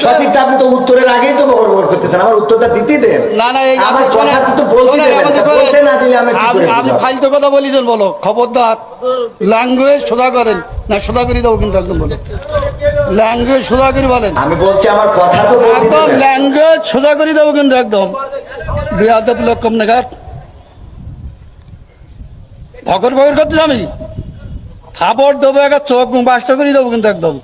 সঠিকটা আপনি তো উত্তরের আগেই তো বকর করতেছেন, আমার উত্তরটা দিতে দেন। না না, আমার কথা তো বলতে দেবেন, বলতে না দিলে আমি কি করে আমি বুঝাবো? ফালতু কথা বলি যেন বলো, খবরদার ল্যাঙ্গুয়েজ সোজা করেন না, সোজা করে দেবো কিন্তু একদম বলো, ল্যাঙ্গুয়েজ সোজা করে বলেন। আমি বলছি আমার কথা তো বলতে একদম দেবেন। ল্যাঙ্গুয়েজ সোজা করে দেবো কিন্তু একদম বিয়াদব লোক কম নাগাদ ভকর ভকর করতে আমি খাবার দেবো, একটা চোখ বাসটা করে দেবো কিন্তু একদম।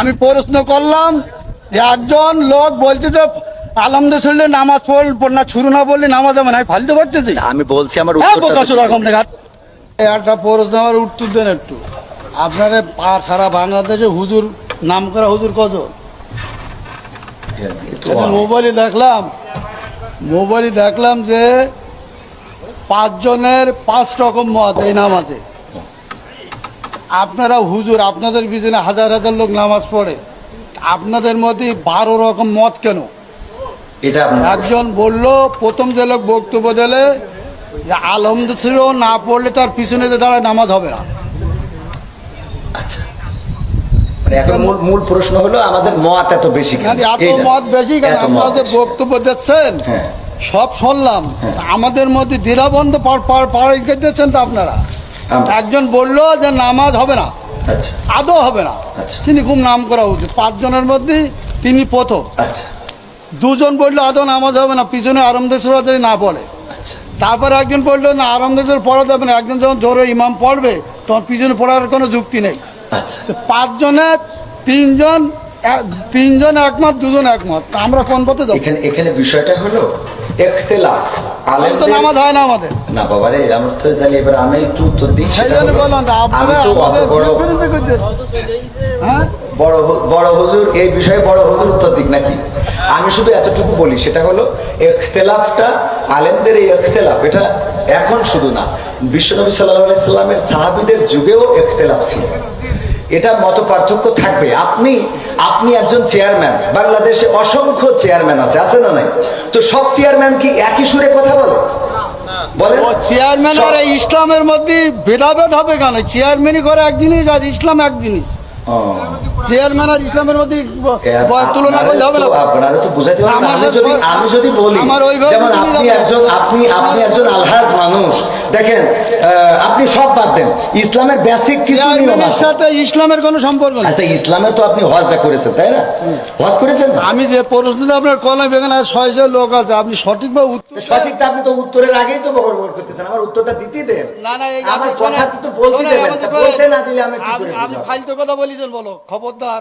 আমি প্রশ্ন করলাম যে একজন লোক বলতে যে আলহামদুলিল্লাহ নামাজ পড় না শুরু না বললে নামাজ হবে না, ফালতু পড়তেছি। আমি বলছি আমার হ্যাঁ উত্তরটা বোকা চোদা কম নাগাদ। একটা প্রশ্ন আমার উত্তর দেন একটু। আপনারা সারা বাংলাদেশে হুজুর নাম করা হুজুর কজন? মোবাইলে দেখলাম যে 5 জনের 5 রকম মত এই নামাজে। আপনারা হুজুর, আপনাদের পিছনে হাজার হাজার লোক নামাজ পড়ে, আপনাদের মধ্যে 12 রকম মত কেন? এটা একজন বলল, প্রথম যে লোক বক্তব্য দিলে যে আলহামদুলিল্লাহ না পড়লে তার পিছনে যে দাঁড়ায় নামাজ হবে না। আচ্ছা, মানে এখন মূল প্রশ্ন হলো আমাদের মত এত বেশি কেন? এত মত বেশি কেন? আপনারা যে বক্তব্য দিচ্ছেন সব শুনলাম, আমাদের মধ্যে দ্বিধাবন্ধ পাড়ি দিচ্ছেন তো আপনারা। একজন বললো যে নামাজ হবে না, আদৌ হবে না, তিনি খুব নাম করা উচিত, 5 জনের মধ্যে তিনি প্রথম। দুজন বললো আদৌ নামাজ হবে না, পিছনে আরামদেশ্বর না পড়ে। তারপরে একজন বললো না আরামদেশ্বর পড়া যাবে না, একজন যখন জোরে ইমাম পড়বে তখন পিছনে পড়ার কোনো যুক্তি নেই। 5 জনের 3 জন একমত, 2 জন একমত, আমরা কোন পথে যাবো? এখানে বিষয়টা হলো ইখতিলাফ। তো নামাজ হয় না আমাদের না বাবারে, আমরা তো তাহলে এবার আমি একটু উত্তর দিই। সেই জন্য বললাম আপনারা বড় হুজুর এই বিষয়ে বড় হুজুর উত্তর দিক নাকি? আমি শুধু এতটুকু বলি, সেটা হলো ইখতিলাফটা, আলেমদের এই ইখতিলাফ এটা এখন শুধু না, বিশ্বনবী সাল্লাল্লাহু আলাইহি সাল্লামের সাহাবীদের যুগেও ইখতিলাফ ছিল। এটা মত পার্থক্য থাকবে। আপনি একজন চেয়ারম্যান, বাংলাদেশে অসংখ্য চেয়ারম্যান আছে না নাই? তো সব চেয়ারম্যান কি একই সুরে কথা বলে? চেয়ারম্যান আর ইসলামের মধ্যে ভেদাভেদ হবে কেন? চেয়ারম্যানই করে এক জিনিস আর ইসলাম এক জিনিস। চেয়ারম্যান আর ইসলামের মধ্যে তুলনা করলে হবে না। আপনারা তো বুঝাইতে পারবেন। আমি যদি বলি যেমন আপনি একজন আলহাজ মানুষ, দেখেন আপনি সব বাদ দেন, ইসলামের বেসিক কিছু নিয়মের সাথে ইসলামের কোনো সম্পর্ক নেই। আচ্ছা, ইসলামের তো আপনি হজটা করেছেন তাই না? হজ করেছেন না? আমি যে প্রশ্নটা আপনার কলাম এখানে 600 লোক আছে, আপনি সঠিকভাবে সঠিকটা আপনি তো উত্তরের আগেই তো বকর করতেছেন, আমার উত্তরটা দিতে দেন। না না, আমার কথা তো বলতে দেবেন, বলতে না দিলে আমি কি করে বুঝাবো? ফালতু কথা বলি যেন বলো, খবরদার।